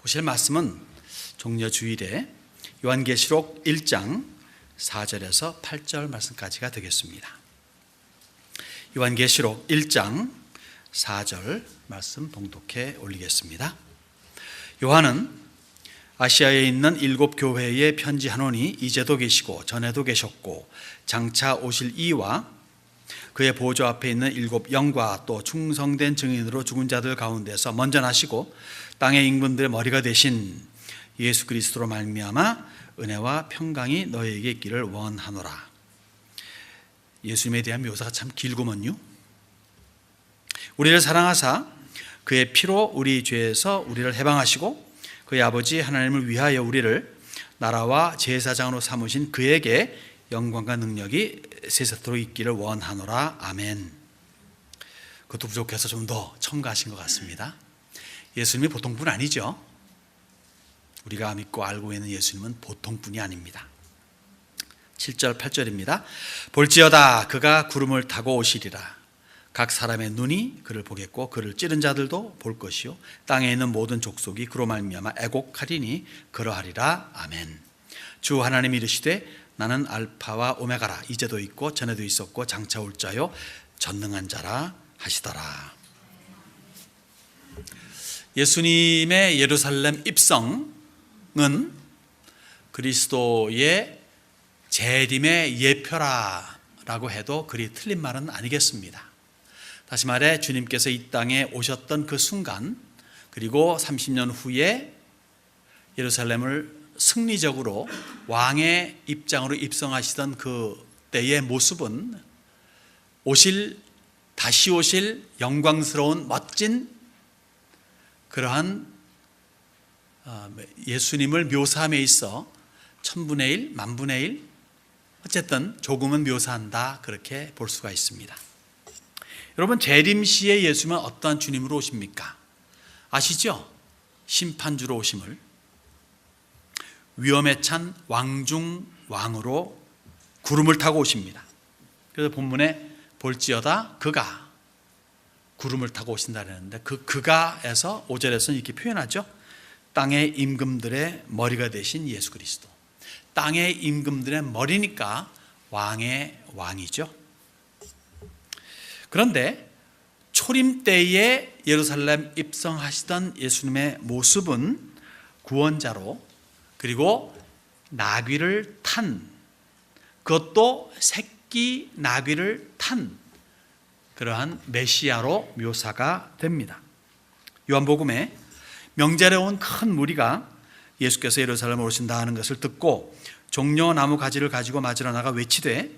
보실 말씀은 종려주일에 요한계시록 1장 4절에서 8절 말씀까지가 되겠습니다. 요한계시록 1장 4절 말씀 봉독해 올리겠습니다. 요한은 아시아에 있는 7 교회에 편지하노니 이제도 계시고 전에도 계셨고 장차 오실 이와 그의 보좌 앞에 있는 7 영과 또 충성된 증인으로 죽은 자들 가운데서 먼저 나시고 땅의 임금들의 머리가 되신 예수 그리스도로 말미암아 은혜와 평강이 너희에게 있기를 원하노라. 예수님에 대한 묘사가 참 길구먼요. 우리를 사랑하사 그의 피로 우리 죄에서 우리를 해방하시고 그의 아버지 하나님을 위하여 우리를 나라와 제사장으로 삼으신 그에게 영광과 능력이 세세토록 있기를 원하노라. 아멘. 그것도 부족해서 좀 더 첨가하신 것 같습니다. 예수님이 보통분 아니죠. 우리가 믿고 알고 있는 예수님은 보통분이 아닙니다. 7절 8절입니다. 볼지어다 그가 구름을 타고 오시리라. 각 사람의 눈이 그를 보겠고 그를 찌른 자들도 볼 것이요 땅에 있는 모든 족속이 그로 말미암아 애곡하리니 그러하리라. 아멘. 주 하나님이 이르시되 나는 알파와 오메가라. 이제도 있고 전에도 있었고 장차 올 자요 전능한 자라 하시더라. 예수님의 예루살렘 입성은 그리스도의 재림의 예표라고 해도 그리 틀린 말은 아니겠습니다. 다시 말해 주님께서 이 땅에 오셨던 그 순간, 그리고 30년 후에 예루살렘을 승리적으로 왕의 입장으로 입성하시던 그 때의 모습은 다시 오실 영광스러운 멋진 그러한 예수님을 묘사함에 있어 1000분의 1, 10,000분의 1 어쨌든 조금은 묘사한다, 그렇게 볼 수가 있습니다. 여러분, 재림시에 예수님은 어떠한 주님으로 오십니까? 아시죠? 심판주로 오심을. 위엄에 찬 왕중왕으로 구름을 타고 오십니다. 그래서 본문에 볼지어다 그가 구름을 타고 오신다 그랬는데, 그 그가에서 5절에서는 이렇게 표현하죠. 땅의 임금들의 머리가 되신 예수 그리스도. 땅의 임금들의 머리니까 왕의 왕이죠. 그런데 초림 때에 예루살렘 입성하시던 예수님의 모습은 구원자로, 그리고 나귀를 탄, 그것도 새끼 나귀를 탄 그러한 메시아로 묘사가 됩니다. 요한복음에 명절에 온 큰 무리가 예수께서 예루살렘에 오신다 하는 것을 듣고 종려 나무 가지를 가지고 맞으러 나가 외치되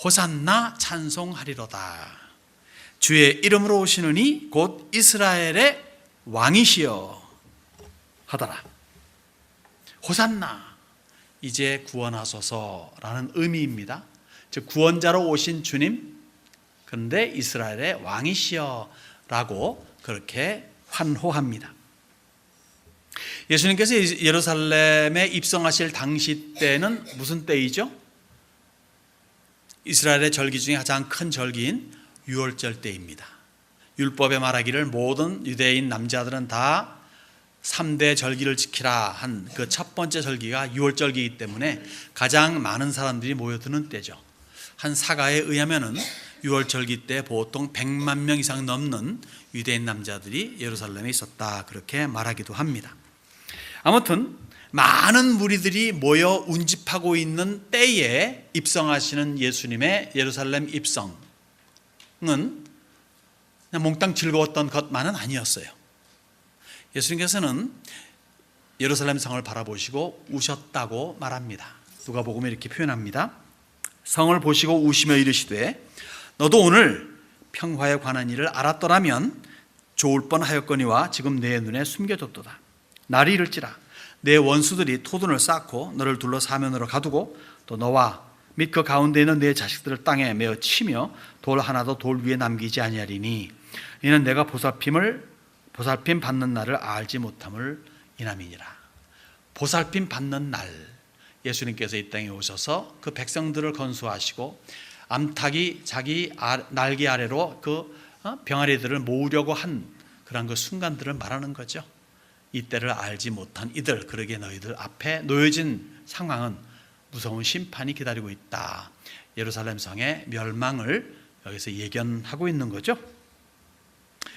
호산나 찬송하리로다. 주의 이름으로 오시느니 곧 이스라엘의 왕이시여 하더라. 호산나, 이제 구원하소서라는 의미입니다. 즉 구원자로 오신 주님, 그런데 이스라엘의 왕이시여 라고 그렇게 환호합니다. 예수님께서 예루살렘에 입성하실 당시 때는 무슨 때이죠? 이스라엘의 절기 중에 가장 큰 절기인 유월절 때입니다. 율법에 말하기를 모든 유대인 남자들은 다 3대 절기를 지키라 한 그 첫 번째 절기가 유월절기이기 때문에 가장 많은 사람들이 모여드는 때죠. 한 사가에 의하면은 6월 절기 때 보통 100만 명 이상 넘는 유대인 남자들이 예루살렘에 있었다, 그렇게 말하기도 합니다. 아무튼 많은 무리들이 모여 운집하고 있는 때에 입성하시는 예수님의 예루살렘 입성은 그냥 몽땅 즐거웠던 것만은 아니었어요. 예수님께서는 예루살렘 성을 바라보시고 우셨다고 말합니다. 누가복음에 이렇게 표현합니다. 성을 보시고 우시며 이르시되 너도 오늘 평화에 관한 일을 알았더라면 좋을 뻔하였거니와 지금 내 눈에 숨겨졌도다. 날이 이를지라 내 원수들이 토둔을 쌓고 너를 둘러 사면으로 가두고 또 너와 및 그 가운데 있는 내 자식들을 땅에 메어 치며 돌 하나도 돌 위에 남기지 아니하리니 이는 내가 보살핌 받는 날을 알지 못함을 인함이니라. 보살핌 받는 날, 예수님께서 이 땅에 오셔서 그 백성들을 건수하시고 암탉이 자기 날개 아래로 그 병아리들을 모으려고 한 그런 그 순간들을 말하는 거죠. 이 때를 알지 못한 이들, 그러기에 너희들 앞에 놓여진 상황은 무서운 심판이 기다리고 있다. 예루살렘 성의 멸망을 여기서 예견하고 있는 거죠.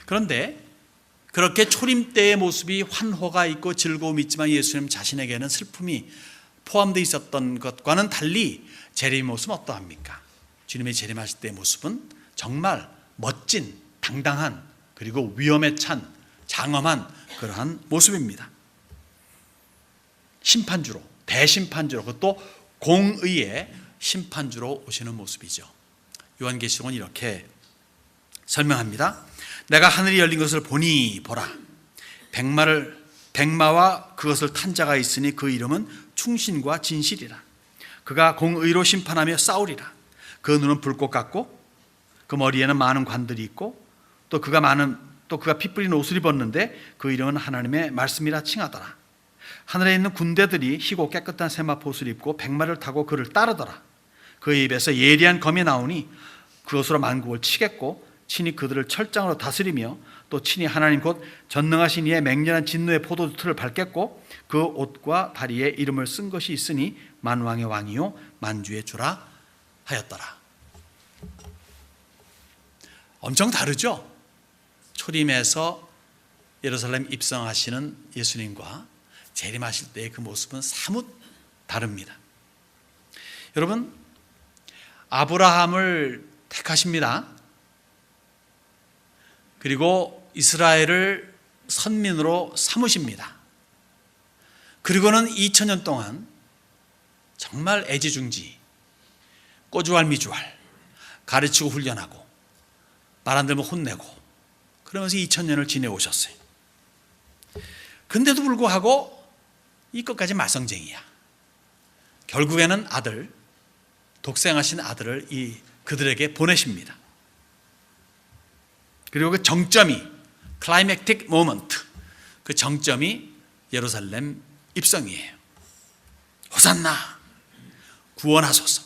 그런데 그렇게 초림 때의 모습이 환호가 있고 즐거움이 있지만 예수님 자신에게는 슬픔이 포함되어 있었던 것과는 달리 재림의 모습은 어떠합니까? 주님의 재림하실 때의 모습은 정말 멋진, 당당한, 그리고 위험에 찬, 장엄한 그러한 모습입니다. 심판주로, 대심판주로, 그것도 공의의 심판주로 오시는 모습이죠. 요한계시록은 이렇게 설명합니다. 내가 하늘이 열린 것을 보니 보라, 백마와 그것을 탄 자가 있으니 그 이름은 충신과 진실이라. 그가 공의로 심판하며 싸우리라. 그 눈은 불꽃 같고 그 머리에는 많은 관들이 있고 또 그가 피 뿌린 옷을 입었는데 그 이름은 하나님의 말씀이라 칭하더라. 하늘에 있는 군대들이 희고 깨끗한 세마포 옷을 입고 백마를 타고 그를 따르더라. 그의 입에서 예리한 검이 나오니 그것으로 만국을 치겠고 친히 그들을 철장으로 다스리며 또 친히 하나님 곧 전능하신 이의 맹렬한 진노의 포도틀을 밟겠고 그 옷과 다리에 이름을 쓴 것이 있으니 만왕의 왕이요 만주의 주라 하였더라. 엄청 다르죠? 초림에서 예루살렘 입성하시는 예수님과 재림하실 때의 그 모습은 사뭇 다릅니다. 여러분, 아브라함을 택하십니다. 그리고 이스라엘을 선민으로 삼으십니다. 그리고는 2000년 동안 정말 애지중지, 꼬주할미주할, 가르치고 훈련하고 말 안 들면 혼내고 그러면서 2000년을 지내오셨어요. 근데도 불구하고 이 끝까지 말썽쟁이야. 결국에는 아들, 독생하신 아들을 그들에게 보내십니다. 그리고 그 정점이 클라이맥틱 모먼트, 그 정점이 예루살렘 입성이에요. 호산나, 구원하소서.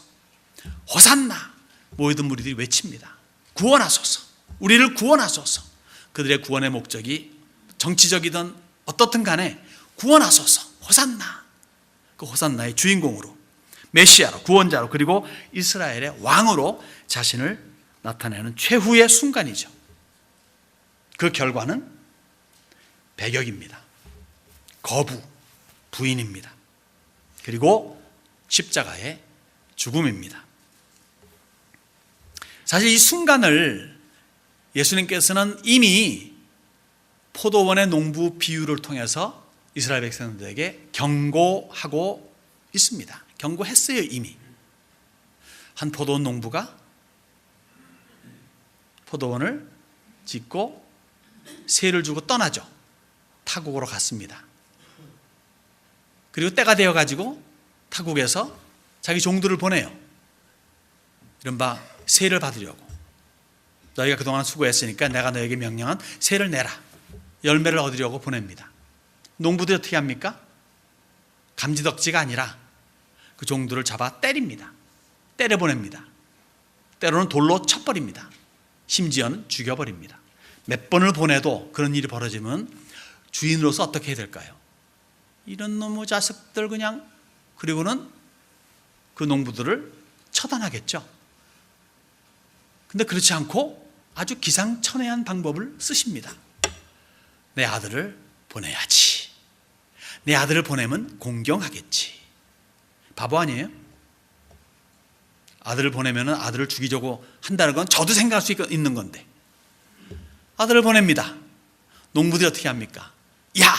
호산나, 모이던 무리들이 외칩니다. 구원하소서. 우리를 구원하소서. 그들의 구원의 목적이 정치적이든 어떻든 간에 구원하소서. 호산나. 그 호산나의 주인공으로, 메시아로, 구원자로, 그리고 이스라엘의 왕으로 자신을 나타내는 최후의 순간이죠. 그 결과는 배격입니다. 거부, 부인입니다. 그리고 십자가의 죽음입니다. 사실 이 순간을 예수님께서는 이미 포도원의 농부 비유를 통해서 이스라엘 백성들에게 경고하고 있습니다. 경고했어요. 이미. 한 포도원 농부가 포도원을 짓고 세를 주고 떠나죠. 타국으로 갔습니다. 그리고 때가 되어가지고 타국에서 자기 종들을 보내요. 이른바 세를 받으려고. 너희가 그동안 수고했으니까 내가 너에게 명령한 세를 내라. 열매를 얻으려고 보냅니다. 농부들이 어떻게 합니까? 감지덕지가 아니라 그 종들을 잡아 때립니다. 때려보냅니다. 때로는 돌로 쳐버립니다. 심지어는 죽여버립니다. 몇 번을 보내도 그런 일이 벌어지면 주인으로서 어떻게 해야 될까요? 이런 놈의 자식들 그냥, 그리고는 그 농부들을 처단하겠죠. 근데 그렇지 않고 아주 기상천외한 방법을 쓰십니다. 내 아들을 보내야지. 내 아들을 보내면 공경하겠지. 바보 아니에요? 아들을 보내면 아들을 죽이려고 한다는 건 저도 생각할 수 있는 건데, 아들을 보냅니다. 농부들이 어떻게 합니까? 야,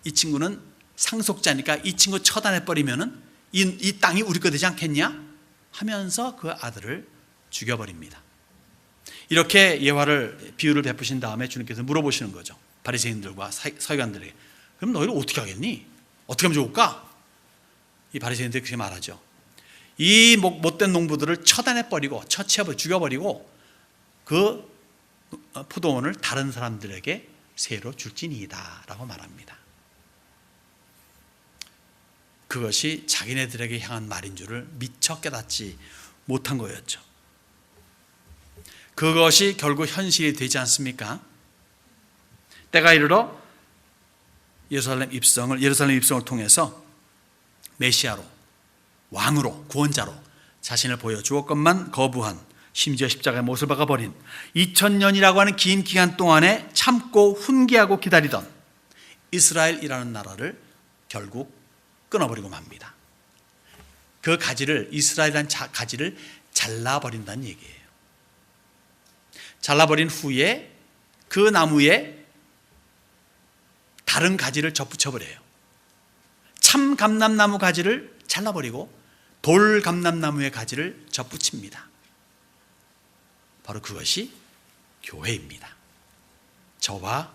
이 친구는 상속자니까 이 친구 처단해버리면 이 땅이 우리 거 되지 않겠냐? 하면서 그 아들을 죽여버립니다. 이렇게 비유를 베푸신 다음에 주님께서 물어보시는 거죠. 바리새인들과 서기관들에게. 그럼 너희를 어떻게 하겠니? 어떻게 하면 좋을까? 이 바리새인들이 그렇게 말하죠. 이 못된 농부들을 처단해버리고 처치해버리고 죽여버리고 그 포도원을 다른 사람들에게 세로 줄지니이다 라고 말합니다. 그것이 자기네들에게 향한 말인 줄을 미처 깨닫지 못한 거였죠. 그것이 결국 현실이 되지 않습니까? 때가 이르러 예루살렘 입성을 통해서 메시아로, 왕으로, 구원자로 자신을 보여주었건만 거부한, 심지어 십자가의 못을 박아버린 2000년이라고 하는 긴 기간 동안에 참고 훈계하고 기다리던 이스라엘이라는 나라를 결국 끊어버리고 맙니다. 그 가지를, 이스라엘이라는 가지를 잘라버린다는 얘기예요. 잘라버린 후에 그 나무에 다른 가지를 접붙여버려요. 참 감람나무 가지를 잘라버리고 돌 감람나무의 가지를 접붙입니다. 바로 그것이 교회입니다. 저와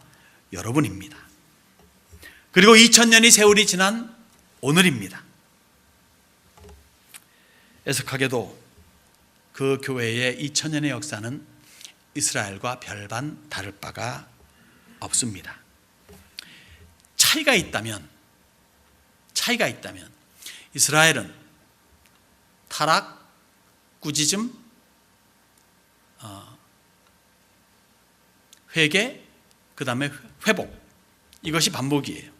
여러분입니다. 그리고 2000년이 세월이 지난 오늘입니다. 애석하게도 그 교회의 2000년의 역사는 이스라엘과 별반 다를 바가 없습니다. 차이가 있다면 이스라엘은 타락, 꾸짖음, 회개, 그 다음에 회복, 이것이 반복이에요.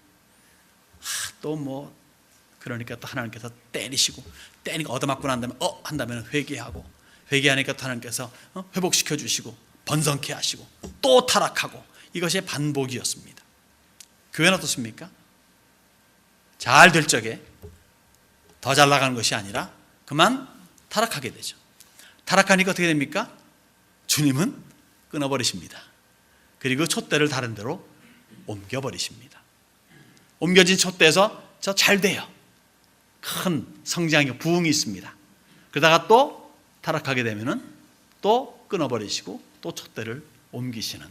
그러니까 또 하나님께서 때리시고, 때리니까 얻어맞고 난 다음에 한다면 회개하고, 회개하니까 또 하나님께서 회복시켜 주시고, 번성케 하시고, 또 타락하고, 이것이 반복이었습니다. 교회는 어떻습니까? 잘 될 적에 더 잘 나가는 것이 아니라 그만 타락하게 되죠. 타락하니까 어떻게 됩니까? 주님은 끊어버리십니다. 그리고 촛대를 다른 데로 옮겨버리십니다. 옮겨진 촛대에서 저 잘 돼요. 큰 성장이, 부흥이 있습니다. 그러다가 또 타락하게 되면은 또 끊어버리시고 또 촛대를 옮기시는,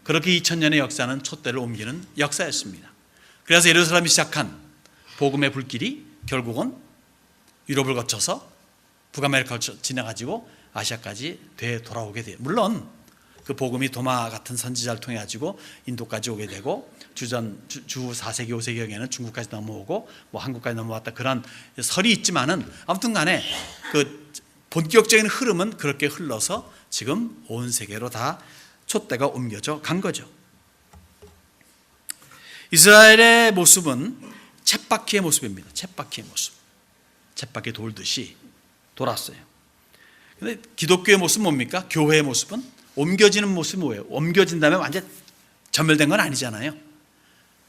그렇게 2000년의 역사는 촛대를 옮기는 역사였습니다. 그래서 예루살렘이 시작한 복음의 불길이 결국은 유럽을 거쳐서 북아메리카를 지나가지고 아시아까지 되돌아오게 돼요. 물론 그 복음이 도마 같은 선지자를 통해 가지고 인도까지 오게 되고 주 4세기 5세기경에는 중국까지 넘어오고 한국까지 넘어왔다, 그런 설이 있지만은 아무튼 간에 그 본격적인 흐름은 그렇게 흘러서 지금 온 세계로 다 촛대가 옮겨져 간 거죠. 이스라엘의 모습은 쳇바퀴의 모습입니다. 쳇바퀴의 모습. 쳇바퀴 돌듯이 돌았어요. 근데 기독교의 모습은 뭡니까? 교회의 모습은 옮겨지는 모습이 뭐예요? 옮겨진 다음에 완전 전멸된 건 아니잖아요.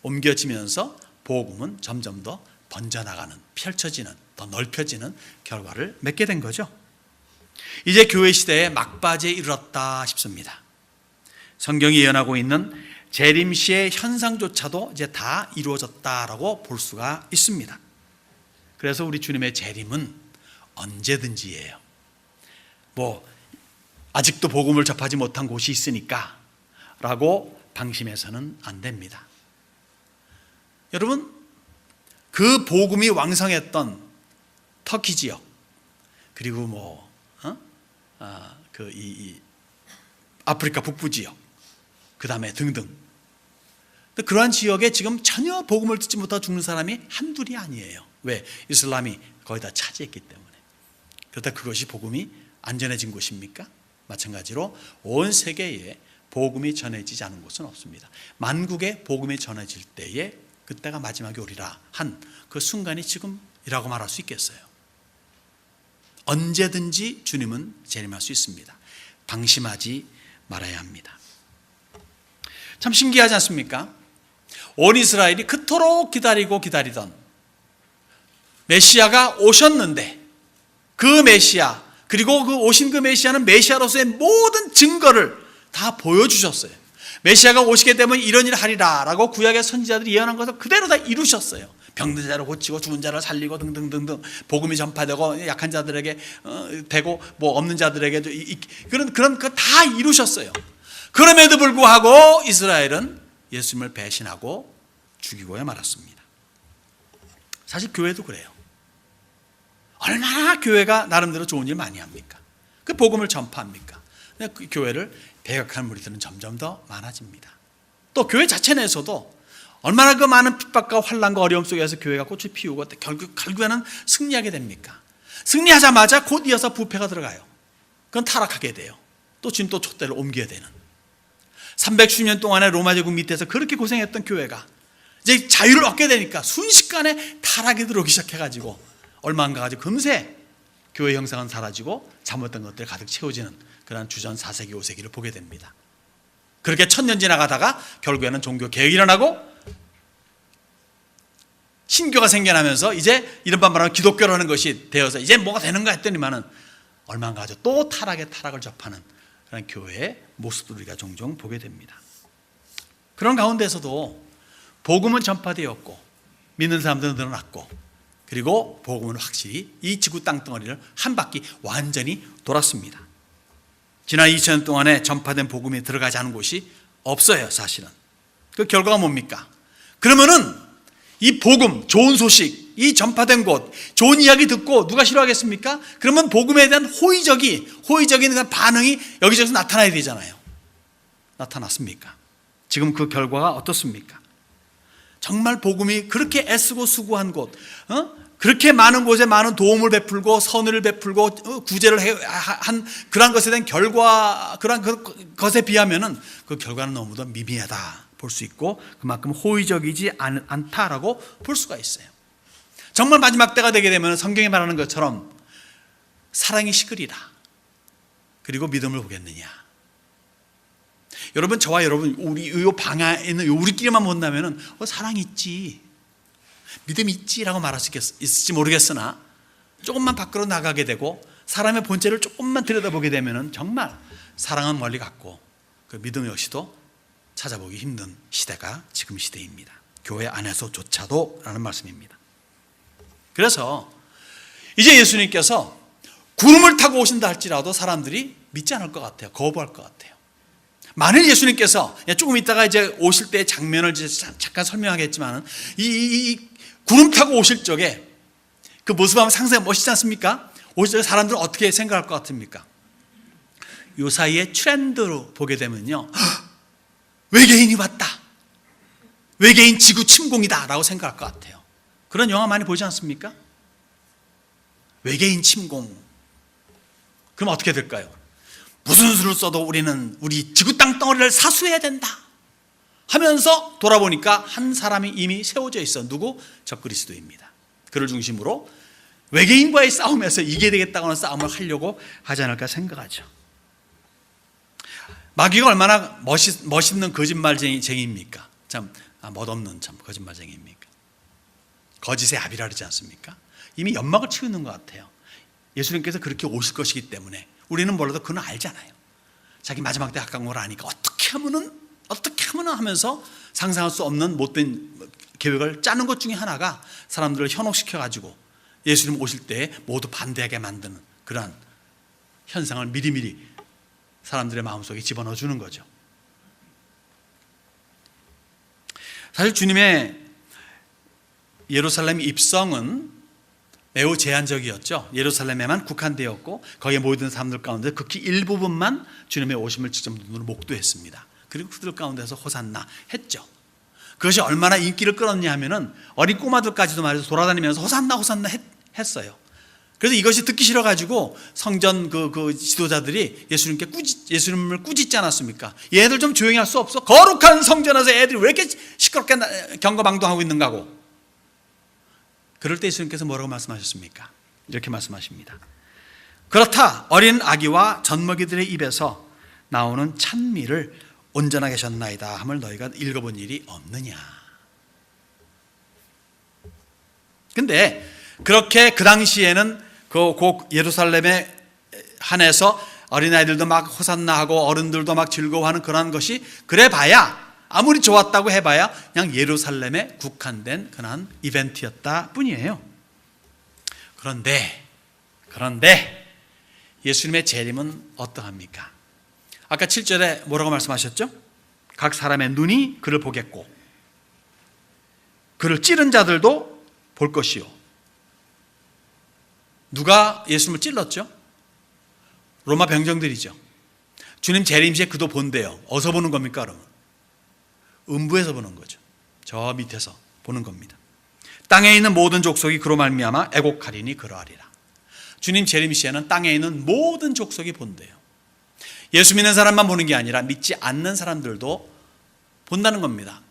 옮겨지면서 복음은 점점 더 번져나가는, 펼쳐지는, 더 넓혀지는 결과를 맺게 된 거죠. 이제 교회 시대의 막바지에 이르렀다 싶습니다. 성경이 예언하고 있는 재림시의 현상조차도 이제 다 이루어졌다라고 볼 수가 있습니다. 그래서 우리 주님의 재림은 언제든지예요. 아직도 복음을 접하지 못한 곳이 있으니까 라고 방심해서는 안 됩니다. 여러분, 그 복음이 왕성했던 터키 지역, 그리고 아프리카 북부 지역, 그 다음에 등등, 그러한 지역에 지금 전혀 복음을 듣지 못하고 죽는 사람이 한둘이 아니에요. 왜? 이슬람이 거의 다 차지했기 때문에. 그렇다 그것이 복음이 안전해진 곳입니까? 마찬가지로 온 세계에 복음이 전해지지 않은 곳은 없습니다. 만국에 복음이 전해질 때에 그때가 마지막이 오리라 한 그 순간이 지금이라고 말할 수 있겠어요. 언제든지 주님은 재림할 수 있습니다. 방심하지 말아야 합니다. 참 신기하지 않습니까? 온 이스라엘이 그토록 기다리던 메시아가 오셨는데, 그 메시아, 그리고 그 오신 그 메시아는 메시아로서의 모든 증거를 다 보여주셨어요. 메시아가 오시게 되면 이런 일을 하리라 라고 구약의 선지자들이 예언한 것을 그대로 다 이루셨어요. 병든 자를 고치고 죽은 자를 살리고 등등등등, 복음이 전파되고 약한 자들에게 되고 없는 자들에게 그런 거 다 이루셨어요. 그럼에도 불구하고 이스라엘은 예수님을 배신하고 죽이고야 말았습니다. 사실 교회도 그래요. 얼마나 교회가 나름대로 좋은 일 많이 합니까? 그 복음을 전파합니까? 그 교회를 배격하는 무리들은 점점 더 많아집니다. 또 교회 자체 내에서도 얼마나 그 많은 핍박과 환난과 어려움 속에서 교회가 꽃을 피우고 결국에는 승리하게 됩니까? 승리하자마자 곧 이어서 부패가 들어가요. 그건 타락하게 돼요. 또 지금 또 촛대를 옮겨야 되는, 310년 동안의 로마 제국 밑에서 그렇게 고생했던 교회가 이제 자유를 얻게 되니까 순식간에 타락이 들어오기 시작해가지고 얼마 안 가가지고 금세 교회 형상은 사라지고 잘못된 것들이 가득 채워지는 그런 주전 4세기 5세기를 보게 됩니다. 그렇게 1000년 지나가다가 결국에는 종교 개혁이 일어나고 신교가 생겨나면서 이제 이른바 말하면 기독교라는 것이 되어서 이제 뭐가 되는가 했더니만은 얼마 안 가죠. 또 타락에 타락을 접하는 그런 교회의 모습을 우리가 종종 보게 됩니다. 그런 가운데서도 복음은 전파되었고 믿는 사람들은 늘어났고 그리고 복음은 확실히 이 지구 땅덩어리를 한 바퀴 완전히 돌았습니다. 지난 2000년 동안에 전파된 복음이 들어가지 않은 곳이 없어요. 사실은. 그 결과가 뭡니까? 그러면은 이 복음, 좋은 소식, 이 전파된 곳, 좋은 이야기 듣고 누가 싫어하겠습니까? 그러면 복음에 대한 호의적인 반응이 여기저기서 나타나야 되잖아요. 나타났습니까? 지금 그 결과가 어떻습니까? 정말 복음이 그렇게 애쓰고 수고한 곳, 그렇게 많은 곳에 많은 도움을 베풀고 선을 베풀고 구제를 한 그런 것에 대한 결과, 그런 것에 비하면은 그 결과는 너무도 미미하다 볼 수 있고 그만큼 호의적이지 않다라고 볼 수가 있어요. 정말 마지막 때가 되게 되면 성경이 말하는 것처럼 사랑이 시끄리다. 그리고 믿음을 보겠느냐. 여러분, 저와 여러분, 우리 이 방에 있는 우리끼리만 본다면은 사랑이 있지, 믿음이 있지라고 말할 수 있을지 모르겠으나 조금만 밖으로 나가게 되고 사람의 본질을 조금만 들여다보게 되면은 정말 사랑은 멀리 갔고 그 믿음 역시도 찾아보기 힘든 시대가 지금 시대입니다. 교회 안에서조차도 라는 말씀입니다. 그래서 이제 예수님께서 구름을 타고 오신다 할지라도 사람들이 믿지 않을 것 같아요. 거부할 것 같아요. 만일 예수님께서 조금 있다가 이제 오실 때의 장면을 잠깐 설명하겠지만 이 구름 타고 오실 적에 그 모습 하면 상당히 멋있지 않습니까? 오실 적에 사람들은 어떻게 생각할 것 같습니까? 이 사이에 트렌드로 보게 되면요, 외계인이 왔다, 외계인 지구 침공이다 라고 생각할 것 같아요. 그런 영화 많이 보지 않습니까? 외계인 침공. 그럼 어떻게 될까요? 무슨 수를 써도 우리는 우리 지구 땅덩어리를 사수해야 된다 하면서 돌아보니까 한 사람이 이미 세워져 있어. 누구? 적그리스도입니다. 그를 중심으로 외계인과의 싸움에서 이겨야 되겠다고 하는 싸움을 하려고 하지 않을까 생각하죠. 마귀가 얼마나 멋있는 거짓말쟁이입니까? 참 멋없는 참 거짓말쟁이입니까? 거짓의 아비라 그러지 않습니까? 이미 연막을 치우는 것 같아요. 예수님께서 그렇게 오실 것이기 때문에 우리는 몰라도 그는 알잖아요. 자기 마지막 때 가까운 걸 아니까 어떻게 하면은 하면서 상상할 수 없는 못된 계획을 짜는 것 중에 하나가 사람들을 현혹시켜가지고 예수님 오실 때 모두 반대하게 만드는 그러한 현상을 미리미리 사람들의 마음속에 집어넣어 주는 거죠. 사실 주님의 예루살렘 입성은 매우 제한적이었죠. 예루살렘에만 국한되었고 거기에 모이던 사람들 가운데 극히 일부분만 주님의 오심을 직접 눈으로 목도했습니다. 그리고 그들 가운데서 호산나 했죠. 그것이 얼마나 인기를 끌었냐 하면은 어린 꼬마들까지도 말해서 돌아다니면서 호산나 호산나 했어요. 그래서 이것이 듣기 싫어가지고 성전 그 지도자들이 예수님을 꾸짖지 않았습니까? 얘들 좀 조용히 할 수 없어? 거룩한 성전에서 애들이 왜 이렇게 시끄럽게 경거망동하고 있는가고. 그럴 때 예수님께서 뭐라고 말씀하셨습니까? 이렇게 말씀하십니다. 그렇다, 어린 아기와 젖먹이들의 입에서 나오는 찬미를 온전하게 하셨나이다 함을 너희가 읽어본 일이 없느냐. 근데 그렇게 그 당시에는 그 예루살렘에 한해서 어린아이들도 막 호산나하고 어른들도 막 즐거워하는 그런 것이 그래봐야, 아무리 좋았다고 해봐야 그냥 예루살렘에 국한된 그런 이벤트였다 뿐이에요. 그런데 예수님의 재림은 어떠합니까? 아까 7절에 뭐라고 말씀하셨죠? 각 사람의 눈이 그를 보겠고 그를 찌른 자들도 볼 것이요. 누가 예수님을 찔렀죠? 로마 병정들이죠. 주님 재림 시에 그도 본대요. 어디서 보는 겁니까 그러면? 음부에서 보는 거죠. 저 밑에서 보는 겁니다. 땅에 있는 모든 족속이 그로 말미암아 애곡하리니 그러하리라. 주님 재림 시에는 땅에 있는 모든 족속이 본대요. 예수 믿는 사람만 보는 게 아니라 믿지 않는 사람들도 본다는 겁니다.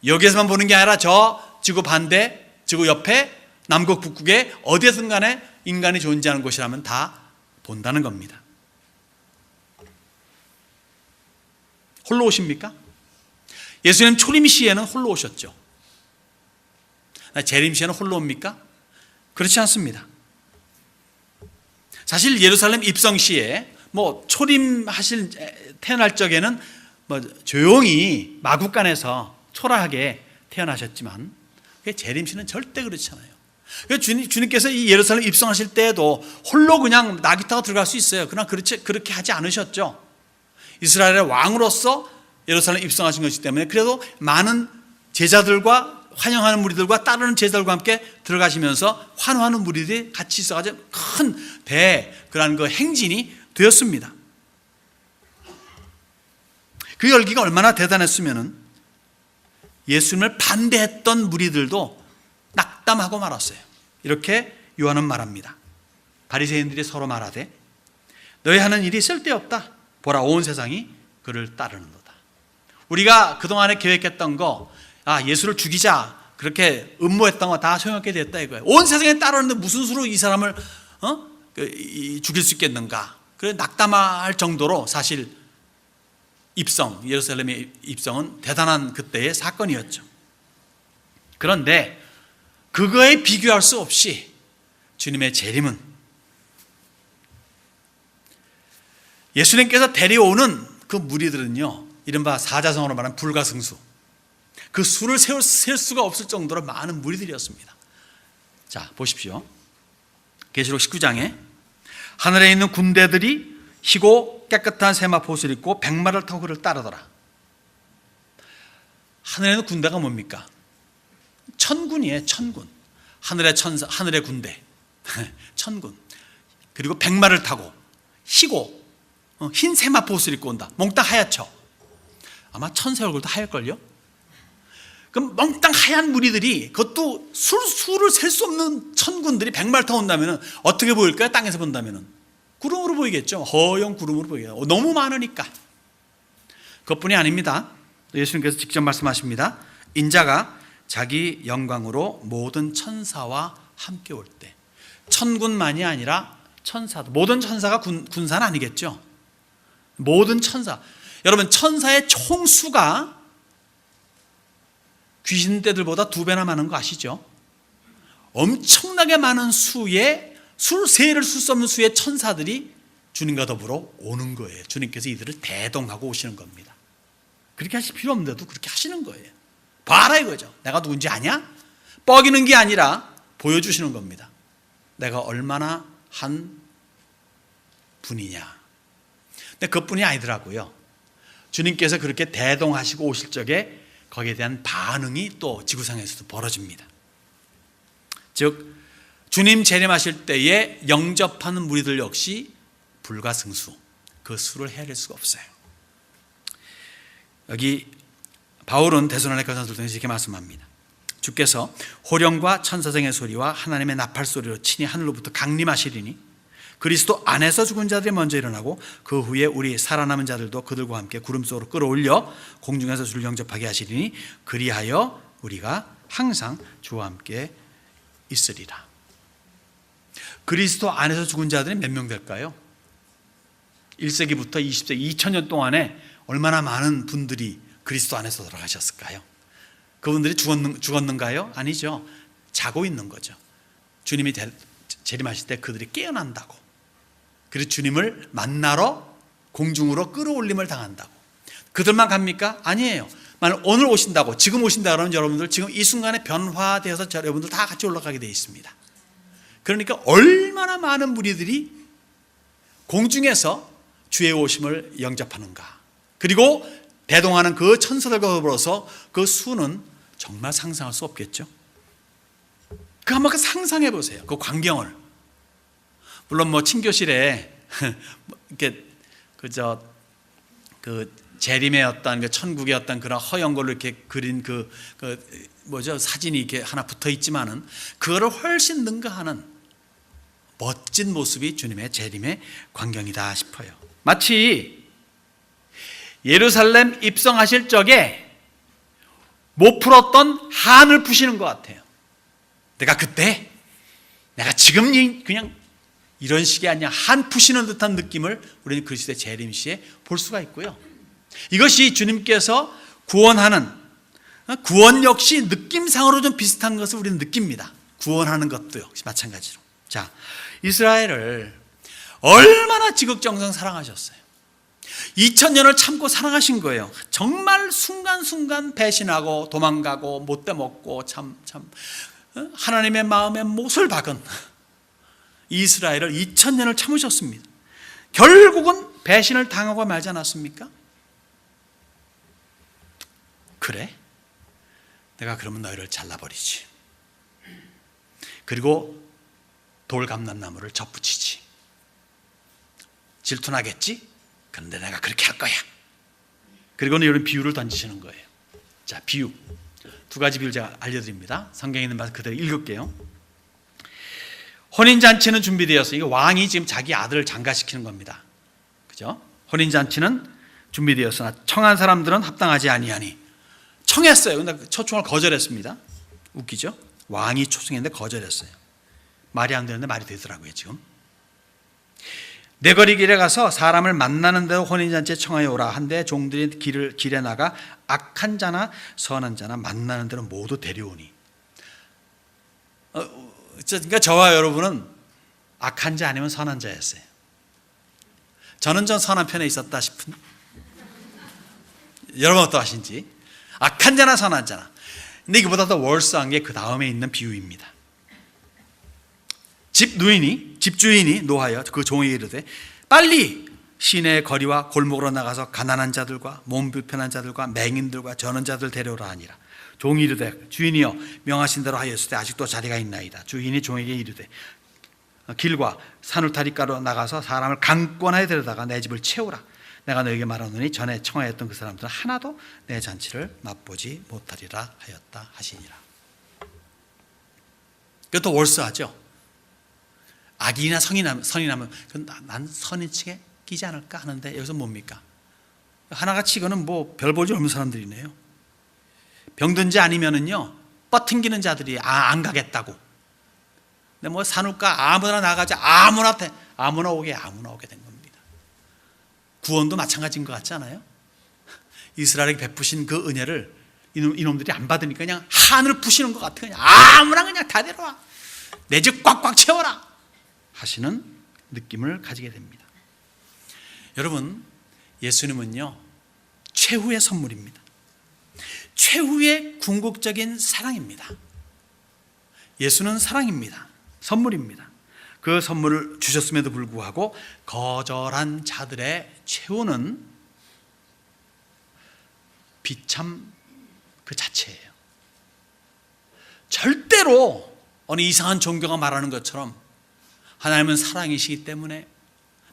여기에서만 보는 게 아니라 저 지구 반대, 지구 옆에 남극 북극에 어디에든 간에 인간이 존재하는 곳이라면 다 본다는 겁니다. 홀로 오십니까? 예수님 초림 시에는 홀로 오셨죠. 재림 시에는 홀로 옵니까? 그렇지 않습니다. 사실 예루살렘 입성 시에 초림하실 태어날 적에는 조용히 마구간에서 초라하게 태어나셨지만 재림 시는 절대 그렇지 않아요. 주님께서 이 예루살렘 입성하실 때에도 홀로 그냥 낙이 타고 들어갈 수 있어요. 그러나 그렇게 하지 않으셨죠. 이스라엘의 왕으로서 예루살렘 입성하신 것이기 때문에 그래도 많은 제자들과 환영하는 무리들과 따르는 제자들과 함께 들어가시면서 환호하는 무리들이 같이 있어가지고 큰 그러한 그 행진이 되었습니다. 그 열기가 얼마나 대단했으면은 예수님을 반대했던 무리들도 낙담하고 말았어요. 이렇게 요한은 말합니다. 바리새인들이 서로 말하되 너희 하는 일이 쓸데없다. 보라, 온 세상이 그를 따르는도다. 우리가 그동안에 계획했던 거, 예수를 죽이자 그렇게 음모했던 거 다 소용없게 됐다 이거예요. 온 세상에 따르는데 무슨 수로 이 사람을 죽일 수 있겠는가. 그래 낙담할 정도로 사실 예루살렘의 입성은 대단한 그때의 사건이었죠. 그런데 그거에 비교할 수 없이 주님의 재림은 예수님께서 데려오는 그 무리들은요, 이른바 사자성어로 말하는 불가승수, 그 수를 셀 수가 없을 정도로 많은 무리들이었습니다. 자, 보십시오. 계시록 19장에 하늘에 있는 군대들이 희고 깨끗한 세마포 옷을 입고 백마를 타고 그를 따르더라. 하늘에 있는 군대가 뭡니까? 천군이에요. 천군. 하늘의 천사, 하늘의 군대. 천군. 그리고 백마를 타고 희고 흰 세마포 옷을 입고 온다. 몽땅 하얗죠. 아마 천사 얼굴도 하얄걸요. 그럼 몽땅 하얀 무리들이, 그것도 수를 셀 수 없는 천군들이 백마를 타고 온다면 어떻게 보일까요? 땅에서 본다면 구름으로 보이겠죠. 허연 구름으로 보이겠죠. 너무 많으니까. 그것뿐이 아닙니다. 예수님께서 직접 말씀하십니다. 인자가 자기 영광으로 모든 천사와 함께 올 때, 천군만이 아니라 천사도, 모든 천사가 군사는 아니겠죠. 모든 천사, 여러분 천사의 총수가 귀신떼들보다 2배나 많은 거 아시죠? 엄청나게 많은 세를 쓸 수 없는 수의 천사들이 주님과 더불어 오는 거예요. 주님께서 이들을 대동하고 오시는 겁니다. 그렇게 하실 필요 없는데도 그렇게 하시는 거예요. 봐라 이거죠. 내가 누군지 아냐? 뻐기는 게 아니라 보여주시는 겁니다. 내가 얼마나 한 분이냐. 근데 그것뿐이 아니더라고요. 주님께서 그렇게 대동하시고 오실 적에 거기에 대한 반응이 또 지구상에서도 벌어집니다. 즉 주님 재림하실 때에 영접하는 무리들 역시 불가승수, 그 수를 헤아릴 수가 없어요. 여기 바울은 데살로니가전서를 통해서 이렇게 말씀합니다. 주께서 호령과 천사장의 소리와 하나님의 나팔 소리로 친히 하늘로부터 강림하시리니 그리스도 안에서 죽은 자들이 먼저 일어나고 그 후에 우리 살아남은 자들도 그들과 함께 구름 속으로 끌어올려 공중에서 주를 영접하게 하시리니 그리하여 우리가 항상 주와 함께 있으리라. 그리스도 안에서 죽은 자들이 몇 명 될까요? 1세기부터 20세기 2000년 동안에 얼마나 많은 분들이 그리스도 안에서 돌아가셨을까요? 그분들이 죽었는가요? 아니죠. 자고 있는 거죠. 주님이 재림하실 때 그들이 깨어난다고. 그리고 주님을 만나러 공중으로 끌어올림을 당한다고. 그들만 갑니까? 아니에요. 만약 오늘 오신다고, 지금 오신다 그러면 여러분들 지금 이 순간에 변화되어서 여러분들 다 같이 올라가게 되어 있습니다. 그러니까 얼마나 많은 무리들이 공중에서 주의 오심을 영접하는가. 그리고 대동하는 그 천사들과 더불어서 그 수는 정말 상상할 수 없겠죠. 그 한번 상상해 보세요. 그 광경을. 물론 친교실에 이렇게 그 재림의 어떤 그 천국의 어떤 그런 허연 걸로 이렇게 그린 사진이 이렇게 하나 붙어 있지만은 그거를 훨씬 능가하는 멋진 모습이 주님의 재림의 광경이다 싶어요. 마치 예루살렘 입성하실 적에 못 풀었던 한을 푸시는 것 같아요. 내가 지금 그냥 이런 식이 아니야. 한 푸시는 듯한 느낌을 우리는 그리스도의 재림시에 볼 수가 있고요. 이것이 주님께서 구원하는, 구원 역시 느낌상으로 좀 비슷한 것을 우리는 느낍니다. 구원하는 것도 역시 마찬가지로. 자, 이스라엘을 얼마나 지극정성 사랑하셨어요. 2000년을 참고 사랑하신 거예요. 정말 순간순간 배신하고 도망가고 못돼 먹고 하나님의 마음에 못을 박은 이스라엘을 2000년을 참으셨습니다. 결국은 배신을 당하고 말지 않았습니까? 그래? 내가 그러면 너희를 잘라버리지. 그리고 돌감람나무를 접붙이지. 질투나겠지? 그런데 내가 그렇게 할 거야. 그리고는 이런 비유를 던지시는 거예요. 자, 비유. 두 가지 비유를 제가 알려드립니다. 성경에 있는 말씀 그대로 읽을게요. 혼인잔치는 준비되었어요. 이거 왕이 지금 자기 아들을 장가시키는 겁니다. 그죠? 혼인잔치는 준비되었으나 청한 사람들은 합당하지 아니하니. 청했어요. 근데 초청을 거절했습니다. 웃기죠? 왕이 초청했는데 거절했어요. 말이 안 되는데 말이 되더라고요, 지금. 내 거리 길에 가서 사람을 만나는 대로 혼인잔치에 청하여 오라 한데 종들이 길에 나가 악한 자나 선한 자나 만나는 대로 모두 데려오니. 그러니까 저와 여러분은 악한 자 아니면 선한 자였어요. 저는 좀 선한 편에 있었다 싶은. 여러분 어떠하신지. 악한 자나 선한 자나. 근데 이거보다 더 월스한 게 그 다음에 있는 비유입니다. 집주인이 노하여 그 종에게 이르되 빨리 시내의 거리와 골목으로 나가서 가난한 자들과 몸 불편한 자들과 맹인들과 저는 자들 데려오라 하니라. 종이 이르되 주인이여 명하신 대로 하였을 때 아직도 자리가 있나이다. 주인이 종에게 이르되 길과 산울타리가로 나가서 사람을 강권하여 데려다가 내 집을 채우라. 내가 너에게 말하노니 전에 청하였던 그 사람들은 하나도 내 잔치를 맛보지 못하리라 하였다 하시니라. 그것도 월스하죠. 악인이나 선인하면 난 선인 층에 끼지 않을까 하는데 여기서 뭡니까? 하나같이 이거는 뭐 별 보지 없는 사람들이네요. 병든지 아니면은요 뻗팅기는 자들이 안 가겠다고. 근데 뭐 산울가 아무나 나가자 아무나 오게 된 겁니다. 구원도 마찬가지인 것 같지 않아요? 이스라엘에게 베푸신 그 은혜를 이놈들이 안 받으니까 그냥 한을 푸시는 것 같아. 그냥 아무나 그냥 다 데려와. 내 집 꽉꽉 채워라 하시는 느낌을 가지게 됩니다. 여러분, 예수님은요 최후의 선물입니다. 최후의 궁극적인 사랑입니다. 예수는 사랑입니다. 선물입니다. 그 선물을 주셨음에도 불구하고 거절한 자들의 최후는 비참 그 자체예요. 절대로 어느 이상한 종교가 말하는 것처럼 하나님은 사랑이시기 때문에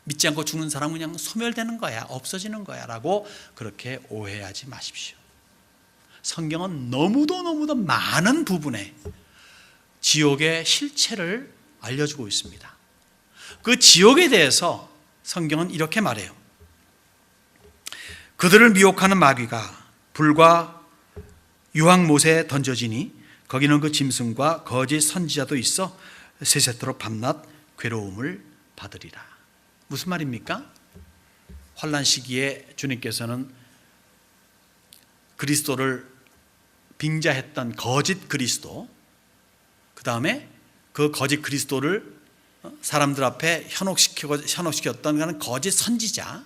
믿지 않고 죽는 사람은 그냥 소멸되는 거야, 없어지는 거야 라고 그렇게 오해하지 마십시오. 성경은 너무도 많은 부분에 지옥의 실체를 알려주고 있습니다. 그 지옥에 대해서 성경은 이렇게 말해요. 그들을 미혹하는 마귀가 불과 유황못에 던져지니 거기는 그 짐승과 거짓 선지자도 있어 세세토록 밤낮 괴로움을 받으리라. 무슨 말입니까? 환난 시기에 주님께서는 그리스도를 빙자했던 거짓 그리스도, 그 다음에 그 거짓 그리스도를 사람들 앞에 현혹시켰던 그런 거짓 선지자,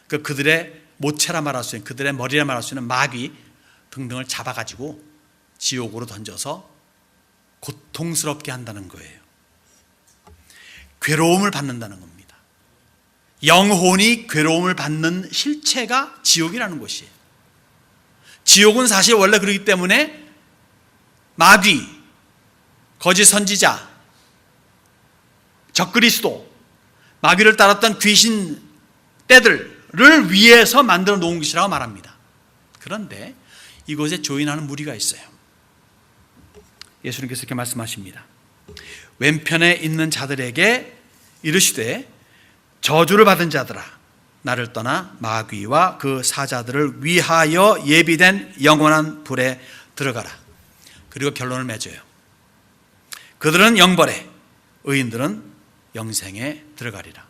그들의 모체라 말할 수 있는, 그들의 머리라 말할 수 있는 마귀 등등을 잡아가지고 지옥으로 던져서 고통스럽게 한다는 거예요. 괴로움을 받는다는 겁니다. 영혼이 괴로움을 받는 실체가 지옥이라는 것이에요. 지옥은 사실 원래 그렇기 때문에 마귀, 거짓 선지자, 적그리스도, 마귀를 따랐던 귀신 떼들을 위해서 만들어 놓은 것이라고 말합니다. 그런데 이곳에 조인하는 무리가 있어요. 예수님께서 이렇게 말씀하십니다. 왼편에 있는 자들에게 이르시되 저주를 받은 자들아, 나를 떠나 마귀와 그 사자들을 위하여 예비된 영원한 불에 들어가라. 그리고 결론을 맺어요. 그들은 영벌에, 의인들은 영생에 들어가리라.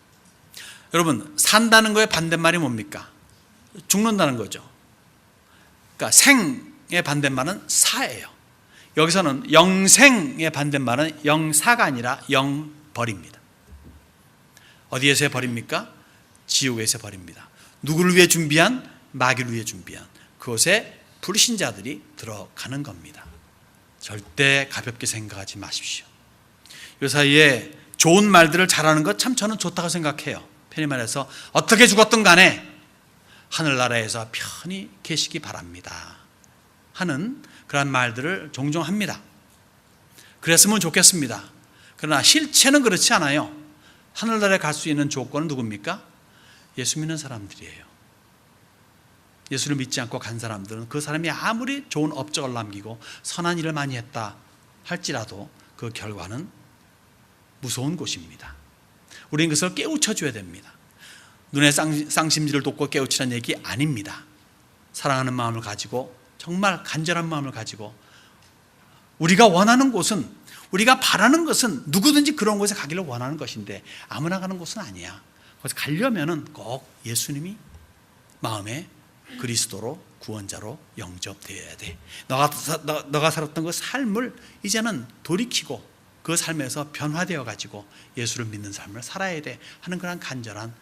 여러분, 산다는 거의 반대말이 뭡니까? 죽는다는 거죠. 그러니까 생의 반대말은 사예요. 여기서는 영생의 반대말은 영사가 아니라 영벌입니다. 어디에서의 벌입니까? 지옥에서 벌입니다. 누구를 위해 준비한? 마귀를 위해 준비한 그곳에 불신자들이 들어가는 겁니다. 절대 가볍게 생각하지 마십시오. 이 사이에 좋은 말들을 잘하는 것 참 저는 좋다고 생각해요. 편히 말해서 어떻게 죽었든 간에 하늘나라에서 편히 계시기 바랍니다 하는 그런 말들을 종종 합니다. 그랬으면 좋겠습니다. 그러나 실체는 그렇지 않아요. 하늘나라에 갈 수 있는 조건은 누굽니까? 예수 믿는 사람들이에요. 예수를 믿지 않고 간 사람들은 그 사람이 아무리 좋은 업적을 남기고 선한 일을 많이 했다 할지라도 그 결과는 무서운 곳입니다. 우리는 그것을 깨우쳐줘야 됩니다. 눈의 쌍심지를 돋고 깨우치는 얘기 아닙니다. 사랑하는 마음을 가지고 정말 간절한 마음을 가지고 우리가 원하는 곳은, 우리가 바라는 것은 누구든지 그런 곳에 가기를 원하는 것인데 아무나 가는 곳은 아니야. 그래서 가려면은 꼭 예수님이 마음에 그리스도로 구원자로 영접되어야 돼. 너가 살았던 그 삶을 이제는 돌이키고 그 삶에서 변화되어 가지고 예수를 믿는 삶을 살아야 돼 하는 그런 간절한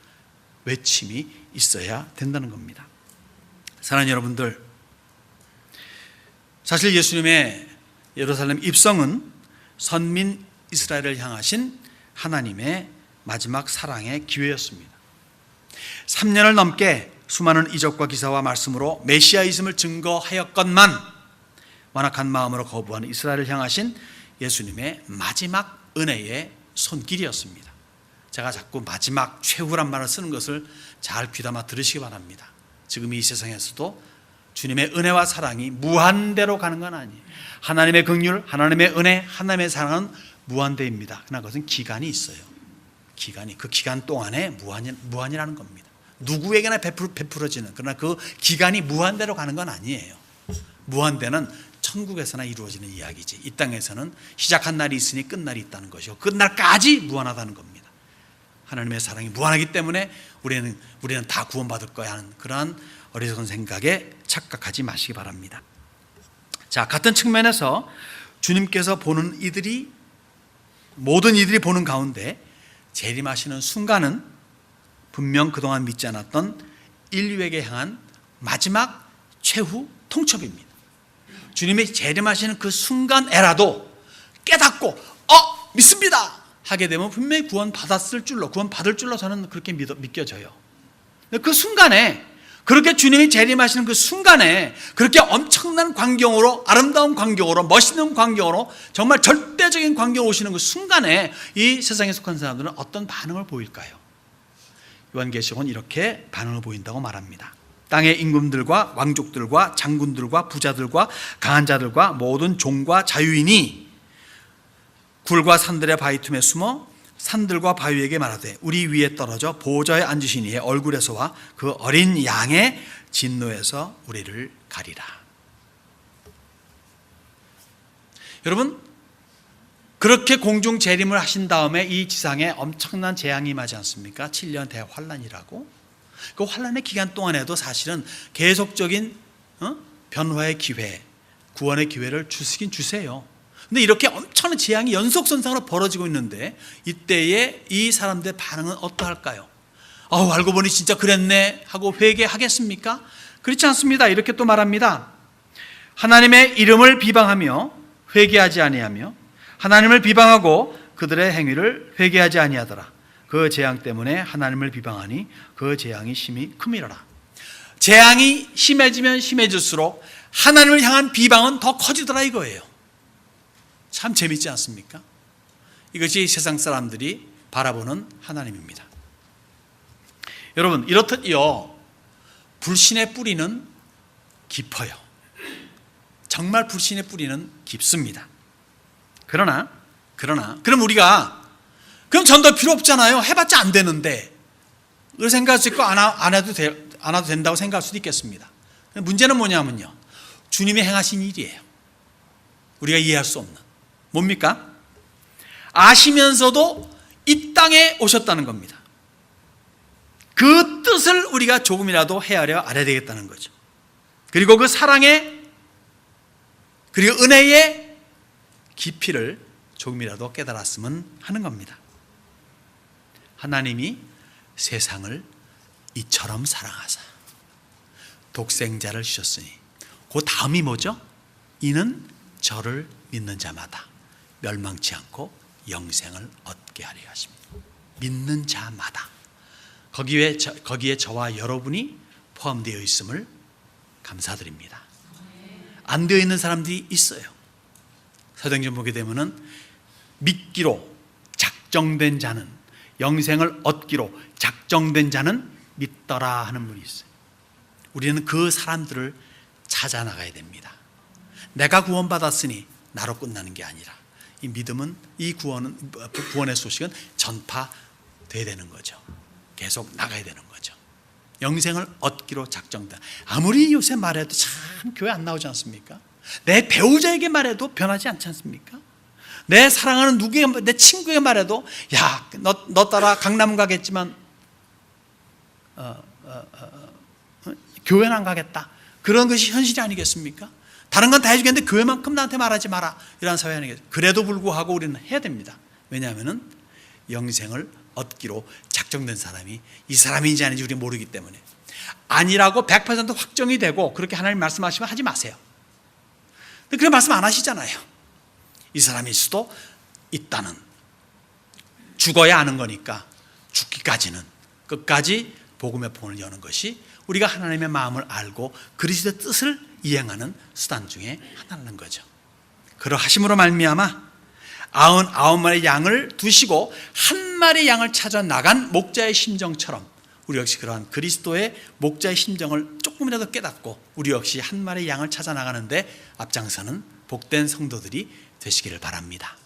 외침이 있어야 된다는 겁니다. 사랑하는 여러분들, 사실 예수님의 예루살렘 입성은 선민 이스라엘을 향하신 하나님의 마지막 사랑의 기회였습니다. 3년을 넘게 수많은 이적과 기사와 말씀으로 메시아이즘을 증거하였건만 완악한 마음으로 거부한 이스라엘을 향하신 예수님의 마지막 은혜의 손길이었습니다. 제가 자꾸 마지막 최후란 말을 쓰는 것을 잘 귀담아 들으시기 바랍니다. 지금 이 세상에서도 주님의 은혜와 사랑이 무한대로 가는 건 아니에요. 하나님의 긍휼, 하나님의 은혜, 하나님의 사랑은 무한대입니다. 그러나 그것은 기간이 있어요. 그 기간 동안에 무한이라는 겁니다. 누구에게나 베풀어지는, 그러나 그 기간이 무한대로 가는 건 아니에요. 무한대는 천국에서나 이루어지는 이야기지, 이 땅에서는 시작한 날이 있으니 끝날이 있다는 것이고 끝날까지 무한하다는 겁니다. 하나님의 사랑이 무한하기 때문에 우리는 다 구원받을 거야 하는 그러한 어리석은 생각에 착각하지 마시기 바랍니다. 자, 같은 측면에서 주님께서 보는 모든 이들이 보는 가운데 재림하시는 순간은 분명 그동안 믿지 않았던 인류에게 향한 마지막 최후 통첩입니다. 주님이 재림하시는 그 순간에라도 깨닫고 믿습니다 하게 되면 분명히 구원받을 줄로 저는 그렇게 믿겨져요. 그 순간에, 그렇게 주님이 재림하시는 그 순간에 그렇게 엄청난 광경으로, 아름다운 광경으로, 멋있는 광경으로, 정말 절대적인 광경으로 오시는 그 순간에 이 세상에 속한 사람들은 어떤 반응을 보일까요? 요한계시록은 이렇게 반응을 보인다고 말합니다. 땅의 임금들과 왕족들과 장군들과 부자들과 강한 자들과 모든 종과 자유인이 굴과 산들의 바위 틈에 숨어 산들과 바위에게 말하되 우리 위에 떨어져 보좌에 앉으신 이의 얼굴에서와 그 어린 양의 진노에서 우리를 가리라. 여러분, 그렇게 공중 재림을 하신 다음에 이 지상에 엄청난 재앙이 임하지 않습니까? 7년 대환란이라고. 그 환란의 기간 동안에도 사실은 계속적인 변화의 기회, 구원의 기회를 주시긴 주세요. 근데 이렇게 엄청난 재앙이 연속선상으로 벌어지고 있는데 이때에 이 사람들의 반응은 어떠할까요? 알고 보니 진짜 그랬네 하고 회개하겠습니까? 그렇지 않습니다. 이렇게 또 말합니다. 하나님의 이름을 비방하며 회개하지 아니하며 하나님을 비방하고 그들의 행위를 회개하지 아니하더라. 그 재앙 때문에 하나님을 비방하니 그 재앙이 심히 큼이로라. 재앙이 심해지면 심해질수록 하나님을 향한 비방은 더 커지더라 이거예요. 참 재밌지 않습니까? 이것이 세상 사람들이 바라보는 하나님입니다. 여러분, 이렇듯요, 불신의 뿌리는 깊어요. 정말 불신의 뿌리는 깊습니다. 그러나 그럼 우리가 그럼 전도 필요 없잖아요. 해봤자 안 되는데. 그걸 생각할 수 있고 안 해도 된다고 생각할 수도 있겠습니다. 문제는 뭐냐면요, 주님이 행하신 일이에요. 우리가 이해할 수 없는, 뭡니까? 아시면서도 이 땅에 오셨다는 겁니다. 그 뜻을 우리가 조금이라도 헤아려 알아야 되겠다는 거죠. 그리고 그 사랑의, 그리고 은혜의 깊이를 조금이라도 깨달았으면 하는 겁니다. 하나님이 세상을 이처럼 사랑하사 독생자를 주셨으니, 그 다음이 뭐죠? 이는 저를 믿는 자마다 멸망치 않고 영생을 얻게 하려 하십니다. 믿는 자마다. 거기에 저와 여러분이 포함되어 있음을 감사드립니다. 안 되어 있는 사람들이 있어요. 사도행전 보게 되면은 믿기로 작정된 자는, 영생을 얻기로 작정된 자는 믿더라 하는 분이 있어요. 우리는 그 사람들을 찾아 나가야 됩니다. 내가 구원받았으니 나로 끝나는 게 아니라 이 믿음은, 이 구원의 소식은 전파돼야 되는 거죠. 계속 나가야 되는 거죠. 영생을 얻기로 작정된, 아무리 요새 말해도 참 교회 안 나오지 않습니까? 내 배우자에게 말해도 변하지 않지 않습니까? 내 사랑하는 누구에게, 내 친구에게 말해도 야, 너 따라 강남 가겠지만 교회는 안 가겠다. 그런 것이 현실이 아니겠습니까? 다른 건 다 해주겠는데 교회만큼 나한테 말하지 마라. 이런 사회 아니겠습니까? 그래도 불구하고 우리는 해야 됩니다. 왜냐하면 영생을 얻기로 작정된 사람이 이 사람인지 아닌지 우리 모르기 때문에. 아니라고 100% 확정이 되고 그렇게 하나님 말씀하시면 하지 마세요. 근데 그런 말씀 안 하시잖아요. 이 사람일 수도 있다는, 죽어야 아는 거니까 죽기까지는 끝까지 복음의 본을 여는 것이 우리가 하나님의 마음을 알고 그리스도의 뜻을 이행하는 수단 중에 하나라는 거죠. 그러하심으로 말미암아 99마리 양을 두시고 한 마리 양을 찾아 나간 목자의 심정처럼 우리 역시 그러한 그리스도의 목자의 심정을 조금이라도 깨닫고 우리 역시 한 마리 양을 찾아 나가는데 앞장서는 복된 성도들이 되시기를 바랍니다.